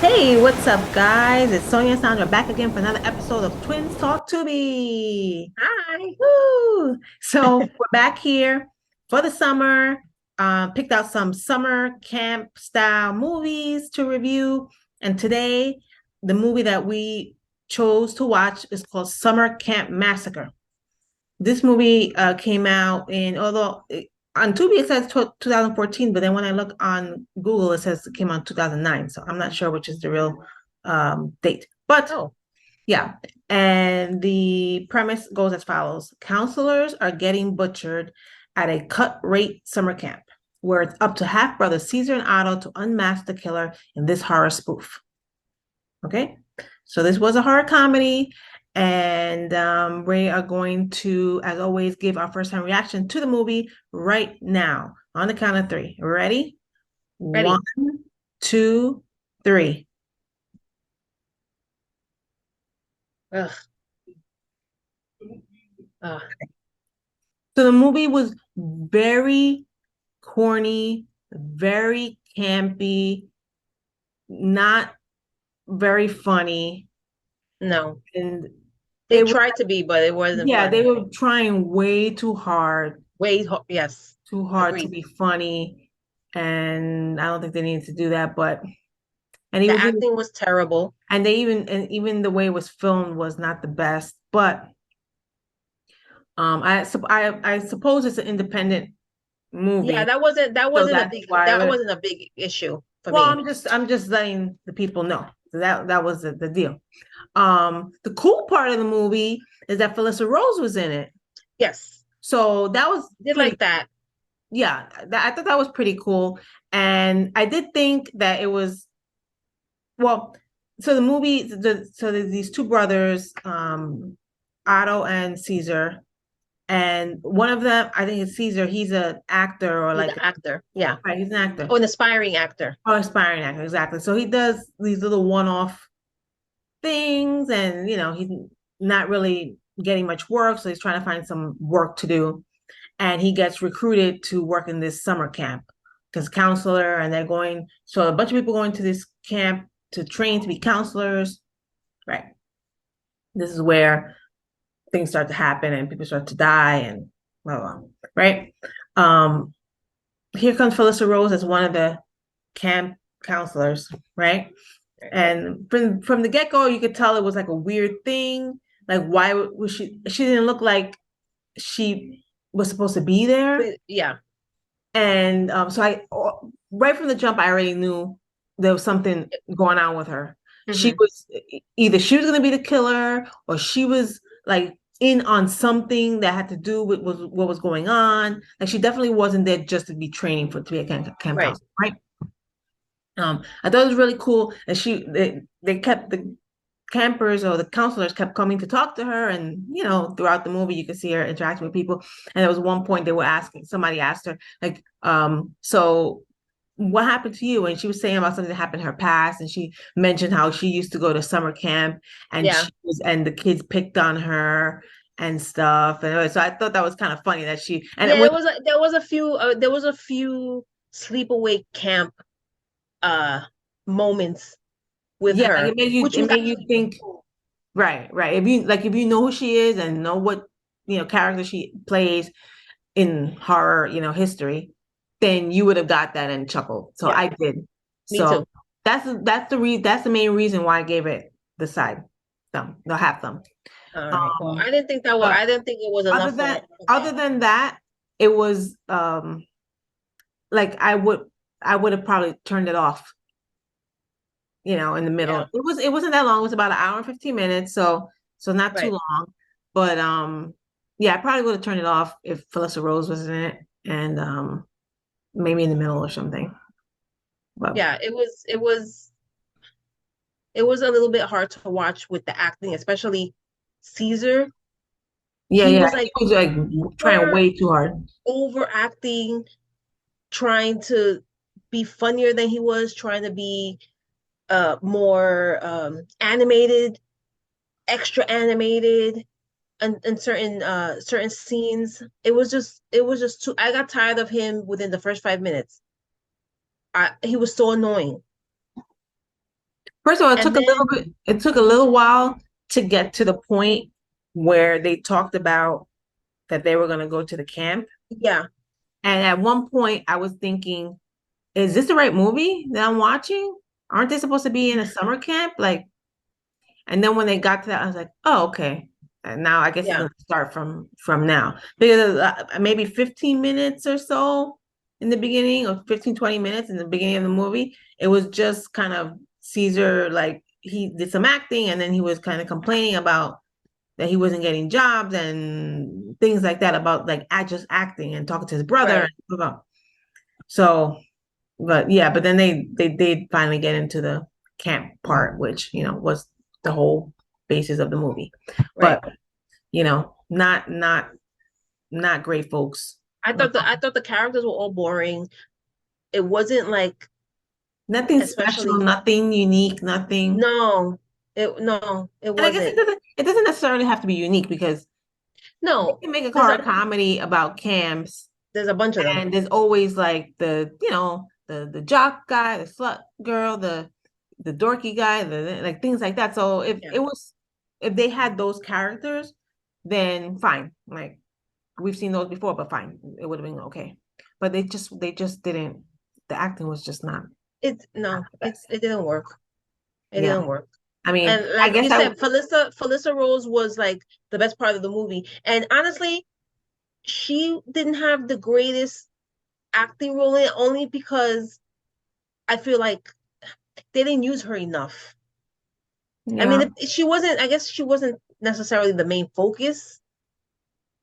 Hey, what's up, guys? It's Sonia and Sandra back again for another episode of Twins Talk Tubi. Hi. Woo! So we're back here for the summer. Picked out some summer camp style movies to review, and today the movie that we chose to watch is called Summer Camp Massacre. This movie came out on Tubi it says 2014, but then when I look on Google, it says it came out 2009. So I'm not sure which is the real date. But Oh, yeah, and the premise goes as follows. Counselors are getting butchered at a cut rate summer camp where it's up to half brothers Caesar and Otto to unmask the killer in this horror spoof. Okay. So this was a horror comedy, and we are going to, as always, give our first time reaction to the movie right now on the count of three. Ready? One, ready. two, three. Ugh. Uh, So the movie was very corny, very campy, not very funny, no, and they it was, tried to be, but it wasn't yeah, they funny. were trying way Yes, too hard to agreed. be funny, and I don't think they needed to do that. But and The even acting was terrible. and even the way it was filmed was not the best. But I suppose it's an independent Yeah, movie, that so wasn't a that's big why. that wasn't a big issue for Well, me. I'm just letting the people know that was the deal. The cool part of the movie is that Felissa Rose was in it, Yes, so that was did pretty. like that. Yeah, I thought that was pretty cool, and I did think that it was well. So the movie, so there's these two brothers, Otto and Caesar, and one of them, I think it's Caesar. He's an actor or He's like, an actor. Yeah. right, he's an actor Oh, an aspiring actor. or aspiring actor, exactly. So he does these little one-off things, and he's not really getting much work, so he's trying to find some work to do, and he gets recruited to work in this summer camp because counselor, and they're going. So a bunch of people going to this camp to train to be counselors, right? This is where things start to happen and people start to die and blah blah, right? Um, Here comes Felissa Rose as one of the camp counselors, right? And from the get go, you could tell it was like a weird thing. Like, why was she? She didn't look like she was supposed to be there. Yeah. And so right from the jump, I already knew there was something going on with her. She Hmm. was Either she was going to be the killer, or she was like in on something that had to do with what was going on. Like, she definitely wasn't there just to be training to be a camp Right. counselor, right? I thought it was really cool, and they kept the campers or the counselors kept coming to talk to her, and throughout the movie you could see her interacting with people. And there was one point they were asking, somebody asked her like, so what happened to you? And she was saying about something that happened in her past, and she mentioned how she used to go to summer camp, and Yeah. the kids picked on her and stuff. And so I thought that was kind of funny that she and Yeah, when there was a few sleepaway camp uh moments with yeah, like her, which it was made you actually think. cool. Right. If you know who she is and know what character she plays in horror, history, then you would have got that and chuckled. So Yeah, I did. me So too. that's the main reason why I gave it the side thumb, the half thumb. All right. Well, Um, I but didn't think it was other enough for than that. For other that. than that, it was like I would have probably turned it off, in the middle. Yeah. It wasn't that long. It was about an hour and 15 minutes, so not too Right. long. But yeah, I probably would have turned it off if Felissa Rose was in it, and maybe in the middle or something. But Yeah. It was a little bit hard to watch with the acting, especially Caesar. yeah, He yeah, was like he was like trying over way too hard. overacting, trying to be funnier than he was, trying to be more animated, extra animated and certain scenes. It was just too I got tired of him within the first 5 minutes. He was so annoying. First of all, And then, it took a little while to get to the point where they talked about that they were going to go to the camp. yeah, And at one point, I was thinking, is this the right movie that I'm watching? Aren't they supposed to be in a summer camp? Like, and then when they got to that, I was like, oh, okay. And now I guess it's yeah, going to start from now because maybe 15 minutes or so in the beginning, or 15, 20 minutes in the beginning of the movie, it was just kind of Caesar, like he did some acting and then he was kind of complaining about that he wasn't getting jobs and things like that about like just acting and talking to his brother. right, So, but yeah, but then they did finally get into the camp part, which was the whole basis of the movie. right. But not great, folks. I thought the characters were all boring. It wasn't like, Nothing special, especially, nothing unique, nothing. no, it And I guess wasn't. it doesn't necessarily have to be unique because they No, can make a there's horror comedy about camps. a bunch of them. And there's always like the jock guy, the slut girl, the dorky guy, like things like that. So Yeah, if they had those characters, then fine. Like we've seen those before, but fine. It would have been okay. But they just didn't. The acting was just not the best. it didn't work. It Yeah. didn't work. I mean, And I like guess you said, Felissa Rose was like the best part of the movie. And honestly, she didn't have the greatest acting role in it only because I feel like they didn't use her enough. I yeah. mean, she wasn't, I guess she wasn't necessarily the main focus.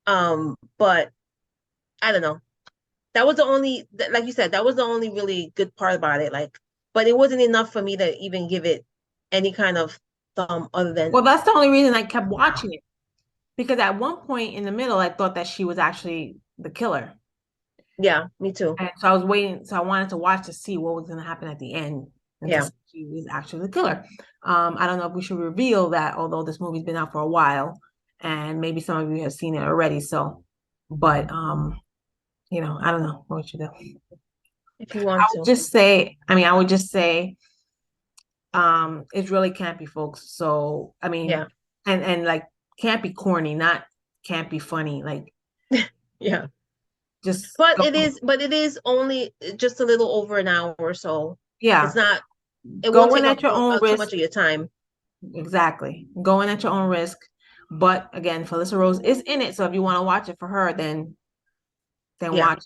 But I don't know. That was the only, like you said, that was the only really good part about it. Like, but it wasn't enough for me to even give it any kind of thumb other than, Well, that's the only reason I kept watching it because at one point in the middle, I thought that she was actually the killer. yeah, me too. And so I was waiting. So I wanted to watch to see what was going to happen at the end and to Yeah. see if she was actually the killer. I don't know if we should reveal that, although this movie's been out for a while and maybe some of you have seen it already. So, but I don't know what we should do. If you want to. I would just say, it's really campy, folks. So, I mean, Yeah. and like can't be corny, not can't be funny. Like Yeah. just But it is only just a little over an hour, so it's yeah, not, it won't go in take at up your own too risk. much of your time. Exactly. Going at your own risk. But again, Felissa Rose is in it. So if you want to watch it for her, then Yeah. watch.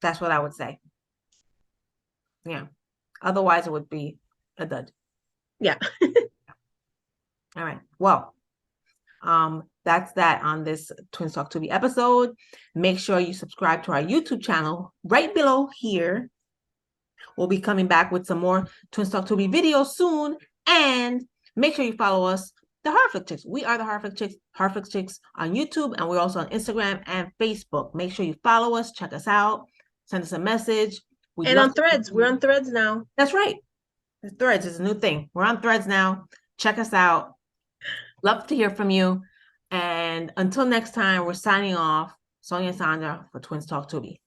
That's what I would say. Yeah. Otherwise it would be a dud. Yeah. All right. Well, that's that on this Twins Talk Tubi episode. Make sure you subscribe to our YouTube channel right below here. We'll be coming back with some more Twins Talk Tubi videos soon. And make sure you follow us, the Harflick Chicks. We are the Harflick Chicks on YouTube, and we're also on Instagram and Facebook. Make sure you follow us, check us out, send us a message. We'd And love on to hear Threads, from we're you. on Threads now. That's right. The Threads is a new thing. We're on Threads now. Check us out. Love to hear from you. And until next time, we're signing off. Sonia and Sandra for Twins Talk Tubi.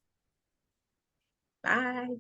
Bye.